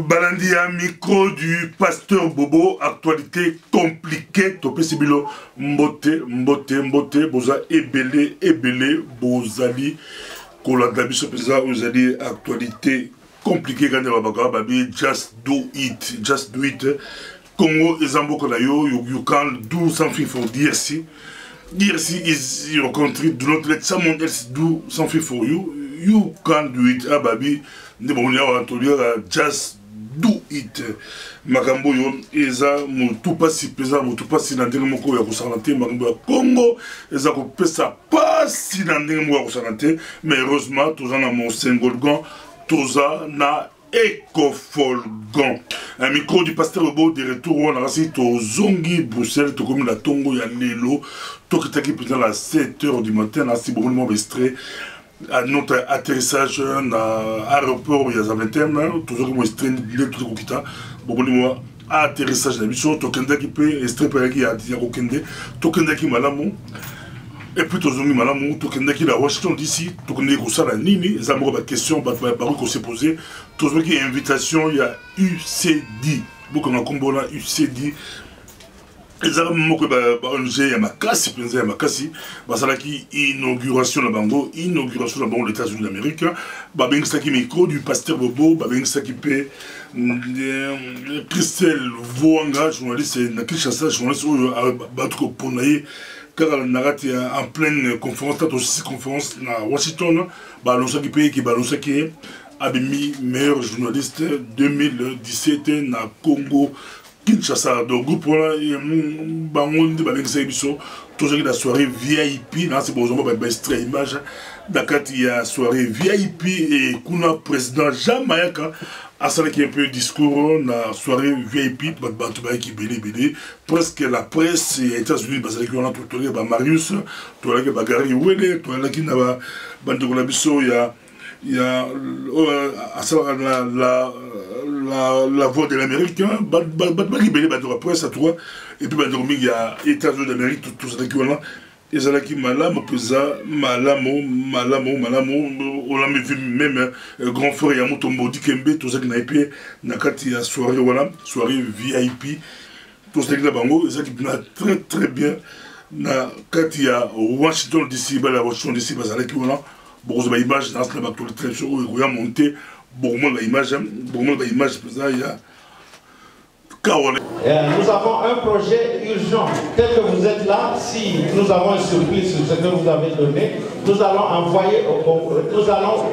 Balandia, micro du pasteur Bobo, actualité compliquée, topé sibilo, mbote, boza ebele, bozali, koladabi sopeza, bozali, actualité compliquée, gane babaka, babi, just do it, Congo, Ezambo Konayo, you can do something for DRC. DRC is your country, do not let someone else do something for you. You can do it, babi. Just do it. Makambo yo eza mutu pasi pesa mutu pasi na ndenge moko ya kosanate makambo ya Congo eza ko pesa pasi na ndenge moko ya kosanate mais heureusement toza na mon Saint-Golgan toza na Ecofolgan. Un micro du pasteur Bobo de retour on a rassi to zongi Bruxelles to comme la tongo ya lelo to kitaki pendant la 7h du matin na si bon mo extrait à notre atterrissage à l'aéroport il y a 21 toujours comme extrait de tout kita bon moi atterrissage de mission to kenda qui peut extrait par qui a dit kokende to kenda qui malamu et puis to zongi malamu to kenda qui la Washington DC to kenda ko sala nini ça me question ba ko se poser to zongi invitation il y a UCD beaucoup na kombo na UCD ezala moko ba ONG ya makasi penza ya makasi basala ki inauguration na bango les États-Unis d'Amérique ba bengisa ki micro du pasteur Bobo ba bengisa ki pe Christelle Voanga journaliste na Kinshasa journaliste ba tuko ponaye car narati en pleine conférence na Washington ba lonsa ki pe ki ba lonsa ki abimi meilleur journaliste 2017 na Congo Kinshasa, donc groupe bangondi balengisa biso toujours la soirée VIP là c'est bon on va extrait image d'accord il y a soirée VIP et kuna président Jean Mayaka a ça qui un peu discours na soirée VIP batu ba qui belé presque la presse et États-Unis parce que on a tout ba Marius tout là que bagari wele tout là qui na ba bande la biso il y a la voix de l'Amérique, la presse à toi, et puis il y a États-Unis d'Amérique, tout ça qui est là. Et ça qui malamo, on a vu même grand frère Yamoto Modi Kembe, tout ça qui n'a pas il y a soirée, voilà, soirée VIP, tout ça qui est là, et ça qui est très bien. Quand il y a Washington DC, la Washington DC, ça qui est là. Bon, vous avez l'image dans la actualité, il y a monté, bon, l'image, ça, il y a. Nous avons un projet urgent. Tel que vous êtes là, si nous avons une surprise sur ce que vous avez donné, nous allons envoyer au Congo, nous allons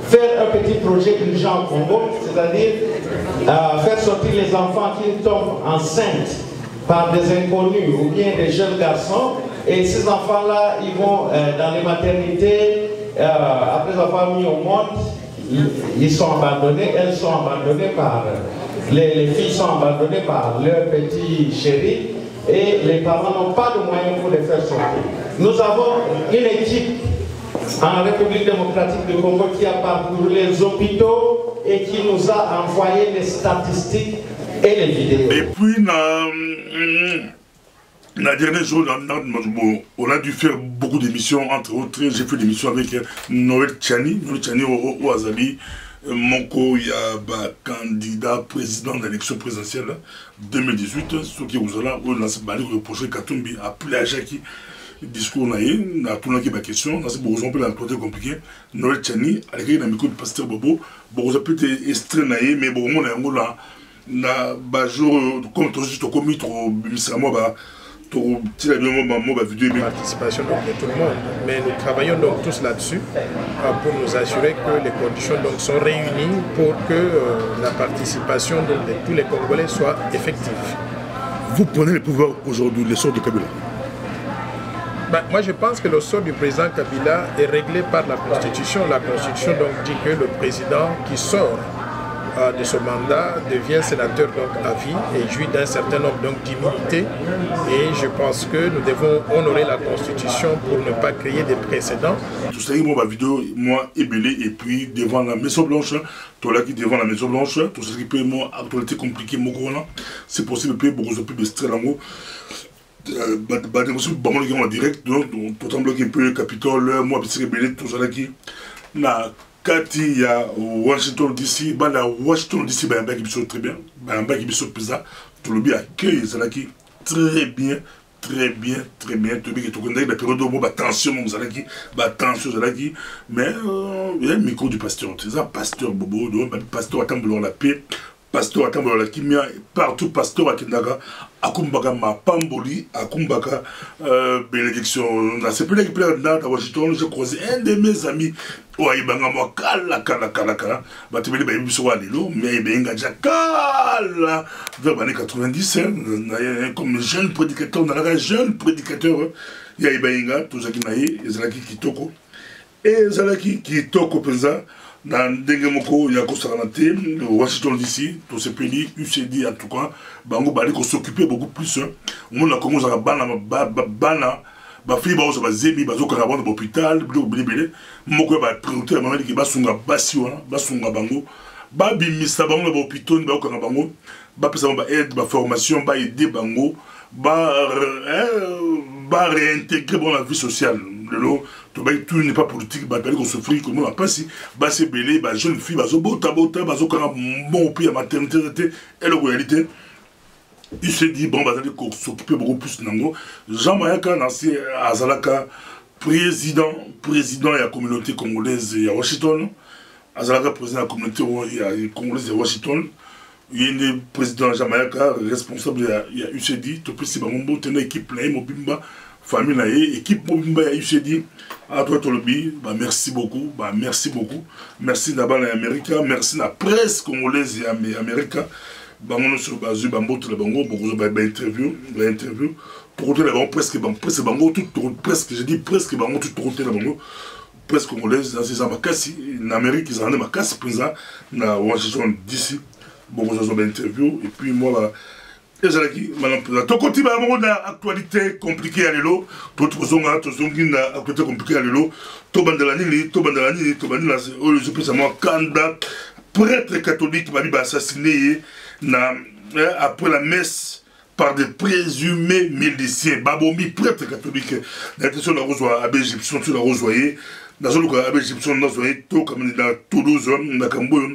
faire un petit projet urgent au Congo, c'est-à-dire faire sortir les enfants qui tombent enceintes par des inconnus ou bien des jeunes garçons. Et ces enfants-là, ils vont dans les maternités. Après avoir mis au monde, ils sont abandonnés, elles sont abandonnées par les filles sont abandonnées par leurs petits chéris et les parents n'ont pas de moyens pour les faire sortir. Nous avons une équipe en République démocratique du Congo qui a parcouru les hôpitaux et qui nous a envoyé les statistiques et les vidéos. Et puis, la dernière jour, on a dû faire beaucoup d'émissions, entre autres, j'ai fait des émissions avec Noël Tchani au Azali, Monko, il y a candidat président de l'élection présidentielle 2018, ce qui vous a là, on a le projet Katumbi, appelé à Jackie, discours naïe, on a tout le monde question, on a beaucoup de l'emploi compliqué, Noël Tchani, avec le micro du pasteur Bobo, beaucoup de petits extraits naïe, mais beaucoup de monde là, na jour comme tout commis trop moi participation donc, de tout le monde, mais nous travaillons donc tous là-dessus pour nous assurer que les conditions donc, sont réunies pour que la participation de tous les Congolais soit effective. Vous prenez le pouvoir aujourd'hui, le sort de Kabila? Moi je pense que le sort du président Kabila est réglé par la Constitution. La Constitution donc dit que le président qui sort de ce mandat devient sénateur donc à vie et jouit d'un certain nombre d'immunités, et je pense que nous devons honorer la Constitution pour ne pas créer des précédents. Tout ça, moi, ma vidéo, moi, ébélé, et puis devant la Maison Blanche, toi là qui devant la Maison Blanche, tout ça qui peut, moi, actualité compliquée, mon corona, c'est possible, peut beaucoup plus de stress, l'amour. En direct, donc, tout en bloqué un peu le Capitole, moi, petit ébélé, tout ça là qui. Kati ya Washington DC, bana Washington DC ba yamba ki biso très bien, ba yamba ki biso pesa, tout le bien accueil zalaki très bien, très bien, très bien. Tout le bien qui tourne la période où ba tension mon zalaki, ba tension zalaki, mais il y a le micro du pasteur, c'est ça pasteur Bobo, donc pasteur attend de la paix, pasteur attend de la kimia, partout pasteur à Kindaga. Akumbaka Mapamboli, Akumbaka bénédiction. C'est plus l'équipe à Washington, j'ai croisé un de mes amis. Ouaïbanga moi kala. Batibeli baïbi soit lilo, mais il déjà kala. Vers l'année 90, comme jeune prédicateur, il y a Ibaïnga, tout ça qui naïe, Zalaki Kitoko. Et Zalaki Kitoko Penza. Dans Dengemoko, il y a Kosaranate, Washington DC, tous ces pays, UCD en tout cas, Bango Bali, qu'on s'occupait beaucoup plus. On a commencé à bana, fille ba osa zemi bazo karabon de l'hôpital, blé, moko ba priorité maman qui ba sunga basiwa, ba sunga bango, ba bimisa bango ba hôpital ba okanga bango, ba pesa ba aide, ba formation, ba aider bango, ba réintégrer dans la vie sociale. Tout n'est pas politique, bah qu'on souffre, comme on a pas si, bah c'est belé, bah jeune fille, bah zo bota, bah zo quand bon pays à maternité, et la réalité, il s'est dit bon bah qu'on s'occuper beaucoup plus nango. Jean Mayaka Nancy Azalaka, président de la communauté congolaise à Washington, Azalaka président de la communauté congolaise à Washington. Il y a un président Jean Mayaka responsable il y a UCD, tout petit bah mon beau tenait équipe là, Mobimba. Famille là, équipe Mobimba et UCD, à toi Tolobi, bah merci beaucoup, merci d'abord l'Amérique, merci la presse congolaise et américaine, bah on sur base bambo tout le bango, beaucoup de interview, tout le bango presque bango tout presque, je dis presque bango tout le bango, presque congolaise, c'est ça makasi, en Amérique ils en ont makasi présent, na Washington DC, beaucoup de interview et puis moi et Zalaki, madame, ton côté, on a actualité compliquée à l'élo, tout le monde a actualité compliquée à l'élo, tout bandalani, je pense à moi, Kanda, prêtre catholique, m'a dit assassiné après la messe par des présumés miliciens, Babomi, prêtre catholique, l'intention de la rejoie, Abbé Égyptien, tu l'as rejoyé, dans le cas Abbé Égyptien, dans Toulouse, dans Cambourg.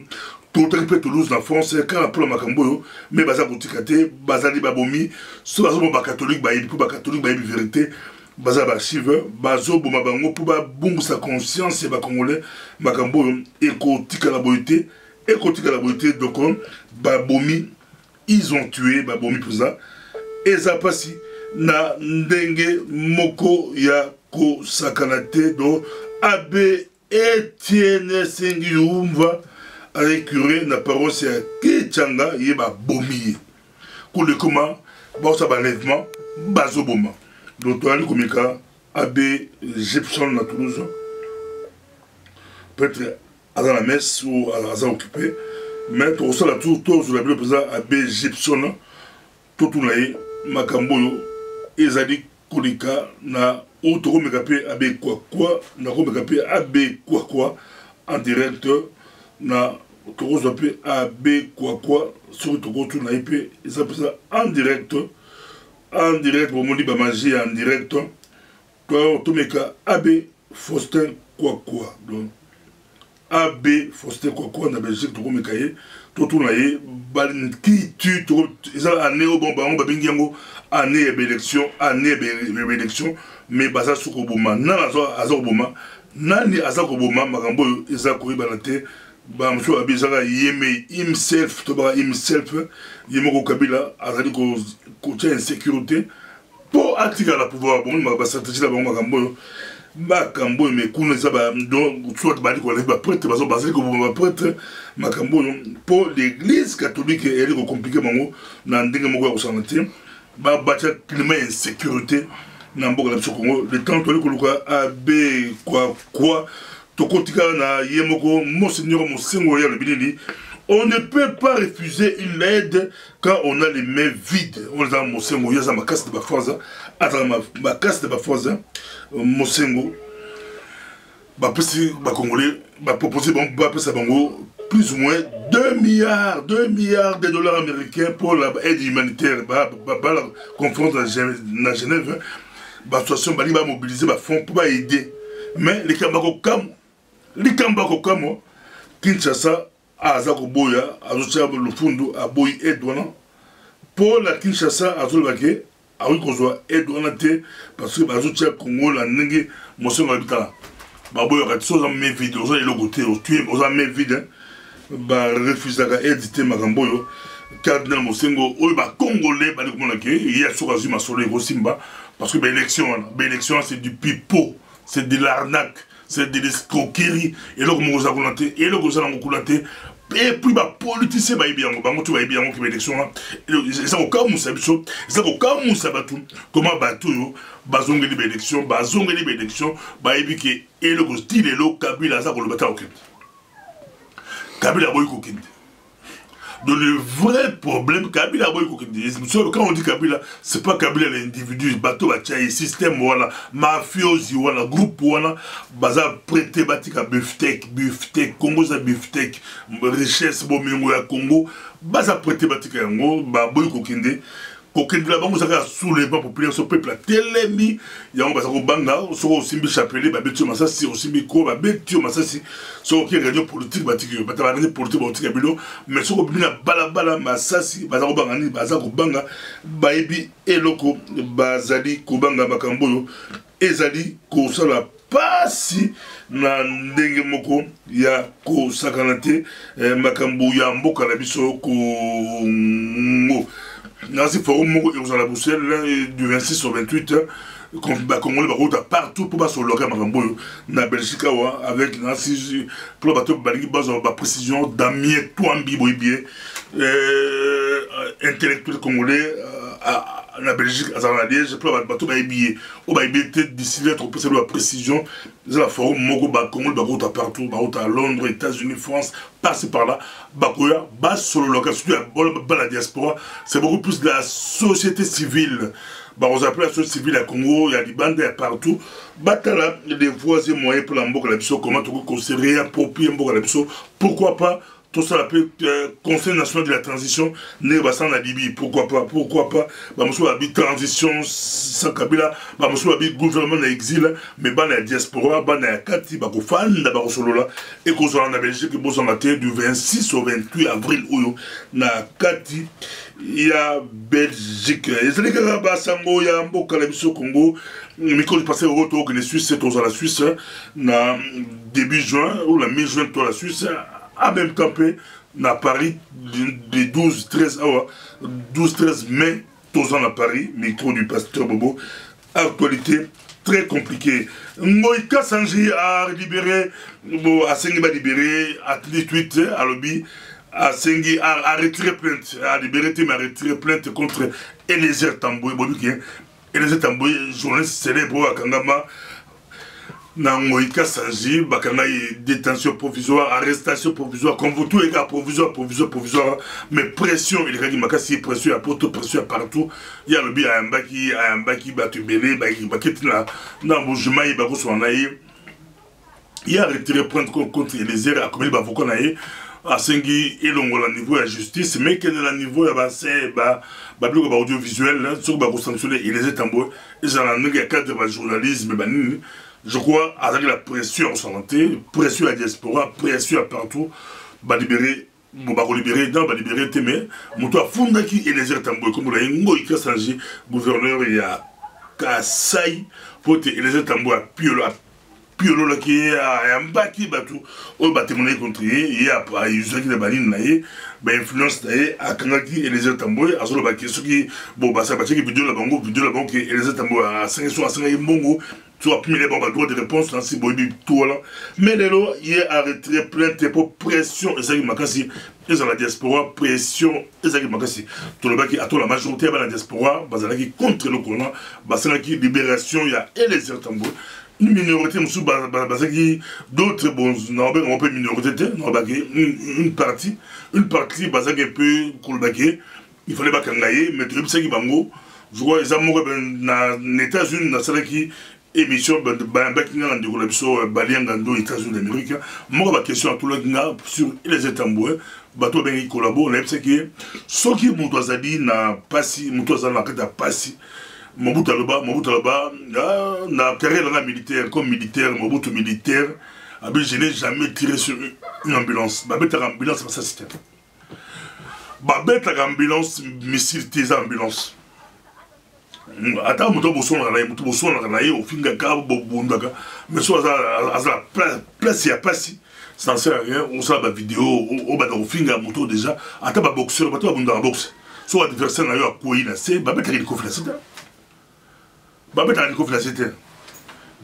Tout à Toulouse en France, quand on a Makamboyo, mais Baza Boutikate, Baza Babomi, ce Baza catholique, catholique, vérité, Baza Bachive, Bazo Bomabango, pour bon sa conscience et Congolais, Makamboyo, écotika la beauté, donc Babomi, ils ont tué Babomi pour ça, et ça passe, na Ndenge Moko Yako Sakanate, do Abbé Etienne Sengiumva. Avec curé, la parole c'est Ketchanga, il y a bomi. Pour le comment, ça va lèvement, bazo boma. Donc, tu as le communiqué, Abbé Gibson à Toulouse, peut-être à la messe ou à la occupé, mais tu reçois la tour, sur la président Abbé Gibson, tout le monde, Makamboyo, Ezali Kolika, na autre megapé Abbé quoi, na megapé Abbé quoi, en direct. Na Togo Zappé AB quoi sur Togo tout na IP et ça en direct pour mon libre magie en direct toi tout meka AB Faustin quoi donc AB Faustin quoi na Belgique Togo mekaye tout na ye balin qui tu ça année au bon on ba bingiango année élection mais baza sukoboma na azoboma nani azakoboma makambo ezako ibanate ba monsieur abizaka yeme himself yemoko Kabila azali ko tia insécurité pour attirer la pouvoir bon ma stratégie la bango makambo mais kuna ça ba donc soit ba ko ba prêtre bazo basé ko ba prêtre makambo pour l'église catholique elle est compliqué bango na ndenge moko ya kosanté ba batia climat insécurité na mboka la Congo le temps to ko luka abe quoi Tokotika na yemoko monseigneur Mosengo ya le bilili. On ne peut pas refuser une aide quand on a les mains vides. On a Mosengo ya ma casse de Bafoza, ma casse de Bafoza, Mosengo. Ba pesi ba congolais ba proposer bon ba pesa bango plus ou moins 2 milliards de dollars américains pour l'aide humanitaire ba la conférence à Genève. Ba association bali ba mobiliser ba fonds pour aider. Mais les Kabako likamba kokamo Kinshasa aza koboya azotia lufundu aboyi edwana pour la Kinshasa azolobake awi kozwa edwana te parce que bazotia Congo la ndenge mosongo habitala baboya kati soza me vide oza eloko te otue oza me vide ba refusaka éditer makambo oyo cardinal Mosengo oyo ba congolais bali komona ke ya soka zuma solo ekosimba parce que l'élection c'est du pipeau, c'est de l'arnaque, c'est de l'escroquerie et là comme vous avez et là vous avez et puis bah politicien bah bien bango tu bah bien qui élection là ça au cas où ça biso ça au cas où ça batu comment batu yo bazongeli ba élection bah ebiki et le style lo Kabila ça ko le bata okende Kabila boy ko kende. Donc le vrai problème, Kabila, quand on dit Kabila, c'est pas Kabila l'individu, bateau, système, voilà, mafiosi, voilà, groupe, voilà, baza prêté, batika, Bufftek, Congo, ça Bufftek, richesse, bon, Congo, baza prêté, batika, yango, baboy kokende. Kokende là-bas, vous avez soulèvement populaire, ce peuple, télémi, il y a un basako banga, aussi mis chapelé, babetio massassi, aussi mis ko, babetio massassi, so qui réunion politique, batik, batabarani politique, politique, mais ce qu'on a balabala massassi, basako bangani, basako banga, baebi, eloko, bazali, kobanga, makamboyo, ezali, kosala, pasi, na ndenge moko, ya ko sakanate, makambo, ya mboka la biso, ko, dans ce forum, ils ont la Bruxelles du 26 au 28, Congolais partout pour pas se loquer na Belgique avec pour le bateau de précision Damien Touambi Boybier intellectuel congolais na Belgique à la Liège pour le bateau Boybier au Boybier d'ici là trop la précision dans la forum Mogo Congolais partout à Londres, États-Unis, France passer par là Bakoya bas sur le local surtout à la diaspora c'est beaucoup plus de la société civile. Bah, on appelle la société civile à Congo, il y a des bandes partout. Batala, des voies et moyens pour l'amboka la biso, comment tu peux se réapproprier l'amboka la biso. Pourquoi pas, tout ça l'appelle Conseil national de la transition, né bassan à Libye. Pourquoi pas, bah, monsieur habite transition sans Kabila, bah, monsieur habite gouvernement exil, mais bah, la diaspora, bah, la Kati, bah, qu'on fan d'abord solo là, et qu'on soit en Belgique, bon, en matière du 26 au 28 avril, où na Kati. Il y a Belgique. Et c'est les gars, il y a un beau Calabisio Congo. Mais quand je passais au retour que les Suisses, c'est à la Suisse, na début juin, ou la mi-juin, à la Suisse, en même temps, à Paris, de 12-13 mai, tous à Paris, micro du pasteur Bobo. Actualité très compliquée. Moïka Sanji a libéré, a Sengiba libéré, à 18 à lobby. A Sengi a retiré plainte, a libéré mais a retiré plainte contre Eliezer Tamboué, Eliezer Tamboué, journaliste célèbre à Kangama, Nangoïka Sanji, Bakanga détention provisoire, arrestation provisoire, comme vous tout les gars, provisoire, mais pression, il y a Makasi, pression à Porto, pression à partout, il y a le bi à un baki, batu belé, baki, dans Boujuma, il y a retiré plainte contre Eliezer, à Komil Bavokonaï. À Sengi et l'ongola niveau de la justice, mais quel est le niveau de l'audiovisuel, ce qui va sanctionner Eliezer Tamboué, et j'en ai un cadre de journalisme, je crois, avec la pression en santé, pression à la diaspora, pression à partout, libérer, libérer Témé, Moutoua Fundaki Eliezer Tamboué, comme vous l'avez dit, Ngoïka Sanji, gouverneur, il y a Kassai, pour Eliezer Tamboué à Piolo là qui est un baki batou au bâtiment contre il y a pas usé qui la banine là influence là à Kangaki et les Tamboué à solo baki ce qui bon bah ça bâti qui vidéo la bango et les Tamboué à 5 bongo tu as mis les bons droits de réponse dans si boy tout là mais là il est arrêté plainte pour pression et ça qui makasi et dans la diaspora pression et ça qui makasi tout le baki à toute la majorité de la diaspora bazala qui contre le corona bazala qui libération il y a et les Tamboué une minorité, d'autres, bon, on peut minorité, une partie, un peu coulbaké, il fallait pas kangaye, mais tu sais qui bango, je vois les amoureux dans États-Unis, dans celle qui émission, Bakingan de Golabso, Baliangando, États-Unis d'Amérique, moi, ma question à tout le monde sur les États-Unis, bateau ben qui collabore, on sait que ce qui Moutouazadi n'a pas si, Moutouazadi n'a pas si. Mobutu Aloba, na carrière militaire, comme militaire, Mobutu militaire, Je n'ai jamais tiré sur une ambulance. Babette à l'ambulance, c'est ça système. Babette à l'ambulance, missile, tes ambulance. Attends, je vais au fin de la mais soit à la place, il n'y a pas si. Ça ne sert à rien, on sait la vidéo, on va au fin de la moto déjà. Attends, le boxeur, on va dans la boxe. Soit l'adversaire n'a eu à quoi il a fait, Babette a une confiance. Babette a une confiance.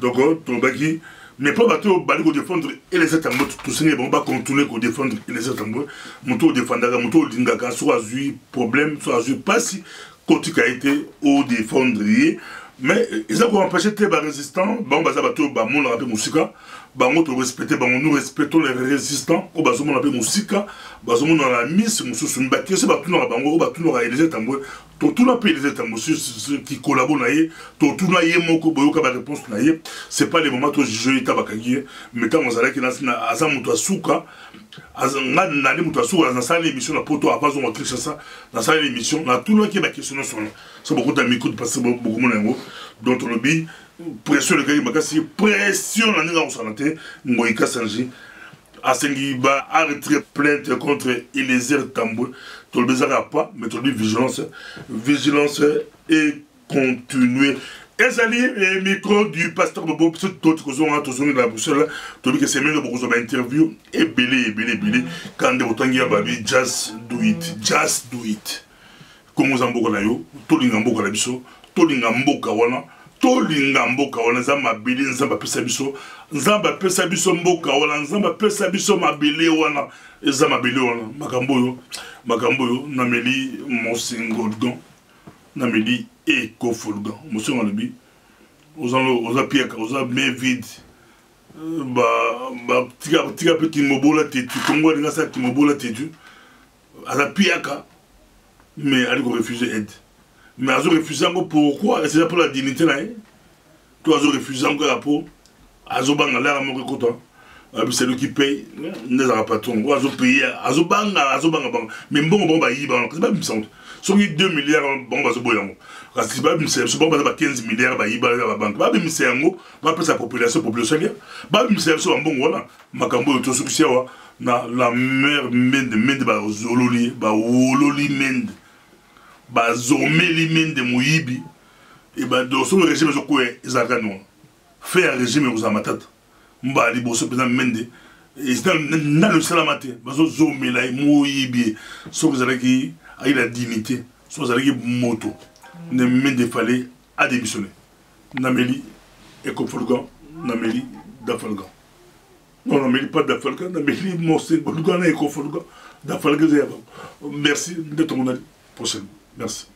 Donc, ton baki, mais pas bateau, bali défendre et les états tout ce n'est pas continuer à défendre les états moto défendre, moto lingaka, soit eu problème, soit eu pas si. Côté qui a été au défendre, mais ils ont empêché les résistants, bon, bah, ça va tout, bah, mon rappel musica, bah, on respecte, bah, nous respectons les résistants, au bas, on rappelle musica, bah, on a la mise, on se soumbat, c'est pas tout le monde, bah, tout le monde a les états, tout le pays les états, ceux qui collaborent, tout le monde, mon cobo, qui a réponse, c'est pas les moments où je joue, mais quand on a dit que Azam Moutouasuka, Azam Moutouasuka, dans sa émission, la poto, à base, on va tricher ça, dans sa émission, on a tout le monde qui est question sur nous. C'est beaucoup d'amis qui passent beaucoup de temps, donc on le dit, pression, le gars, c'est pression, on a dit, on s'en a dit, Moïka Sanji, Asengiba a retiré plainte contre Eliezer Tamboué. Tu le bezara pas, mais tu le dis vigilance et continuer. Ezali, le micro du pasteur Bobo, tout ce qu'on a tous la Bruxelles, tu dis que c'est même beaucoup d'interviews, et belé, quand de autant il y a babi, just do it. Comme vous en beaucoup là, tout le monde la biso, tout le monde kawana. Tolinga mboka wana nzamba bili nzamba pesa biso mboka wana nzamba pesa biso mabele wana eza mabele wana makambo yo nameli mosingolgan nameli ekofolgan mosinga lobi oza piaka oza main vide tika pe timobola tetu kongo alinga sa timobola tetu aza piaka mais ali ko refuser aide. Mais ils ont refusé encore pourquoi? C'est pour la dignité là. Toi, ils ont refusé encore pour. Ils ont bangé l'air à mon content. C'est lui qui paye. Ils n'ont pas ton. Ils ont payé. Ils ont bangé. Mais bon, bah, ils bangent. C'est pas une mission. Sur les 2 milliards, bon, bah, c'est bon. Parce que c'est pas une mission. C'est bon, bah, 15 milliards, bah, ils bangent la banque. Bah, une mission. Bah, après sa population. Bah, une mission. C'est bon, voilà. Makambo, tout ce qui est là. La mère mende, bah, Zololi, bah, Wololi mende. Bah zomeli mende muibi et bah dans son régime je crois izakano fait un régime aux amatata mba liboso président mende et c'est dans le salamate bah zomela muibi so vous allez qui a la dignité so vous allez qui moto ne mende fallait à démissionner nameli et Kofolgan nameli dafalgan non nameli pas dafalgan nameli mosé Kofolgan et Kofolgan dafalgan merci de ton avis prochaine. Merci.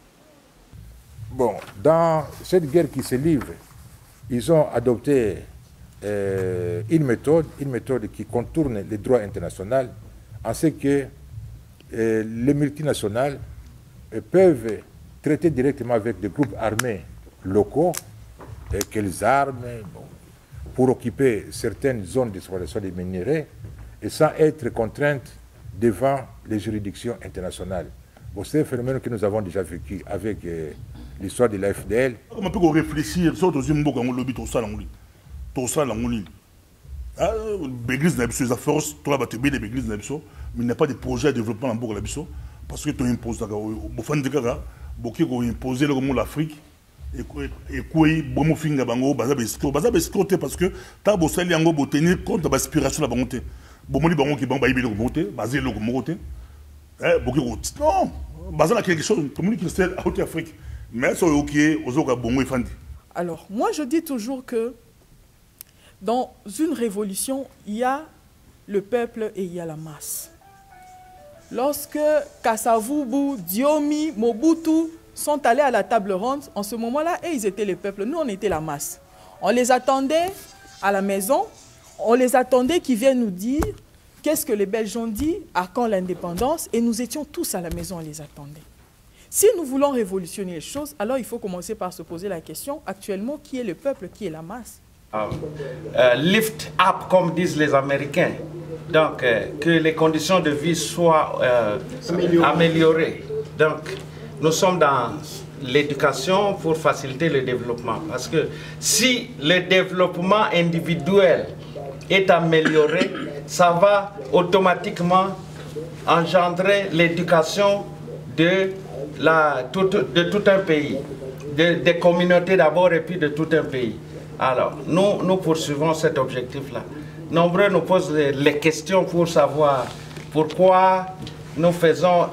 Bon, dans cette guerre qui se livre, ils ont adopté une méthode qui contourne le droit international, en ce que les multinationales peuvent traiter directement avec des groupes armés locaux, quelles armes, bon, pour occuper certaines zones d'exploitation des minerais, et sans être contraintes devant les juridictions internationales. Bon, c'est un phénomène que nous avons déjà vécu avec l'histoire de la FDL. Comment peut-on réfléchir sur le Zimbo quand on lobby tout ça dans mon lit? L'église de la force, toi là, tu es bien l'église de la mais il n'y a pas de projet de développement en Bourg la parce que tu imposes au fond de Gaga, beaucoup ont imposé le monde l'Afrique et quoi, bon finga bango, bazabesco parce que tu as bossé l'ango pour tenir compte de l'aspiration de la bonté. Bon, mon bango qui bamba ibi le bonté, basé le bonté. Non, basé à quelque chose, comme qui c'est à haute Afrique. Mais c'est ok, aux autres bon et alors, moi je dis toujours que dans une révolution, il y a le peuple et il y a la masse. Lorsque Kasavubu, Diomi, Mobutu sont allés à la table ronde, en ce moment-là, ils étaient le peuple, nous on était la masse. On les attendait à la maison, on les attendait qu'ils viennent nous dire qu'est-ce que les Belges ont dit, à quand l'indépendance, et nous étions tous à la maison, on les attendait. Si nous voulons révolutionner les choses, alors il faut commencer par se poser la question, actuellement, qui est le peuple, qui est la masse? Lift up, comme disent les Américains. Donc, que les conditions de vie soient améliorées. Donc, nous sommes dans l'éducation pour faciliter le développement. Parce que si le développement individuel est améliorée, ça va automatiquement engendrer l'éducation de tout un pays, des communautés d'abord et puis de tout un pays. Alors, nous poursuivons cet objectif-là. Nombreux nous posent les questions pour savoir pourquoi nous faisons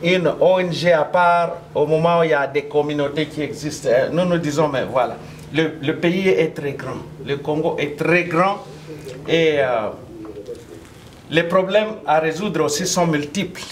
une ONG à part au moment où il y a des communautés qui existent. Nous nous disons, mais voilà, le pays est très grand, le Congo est très grand et les problèmes à résoudre aussi sont multiples.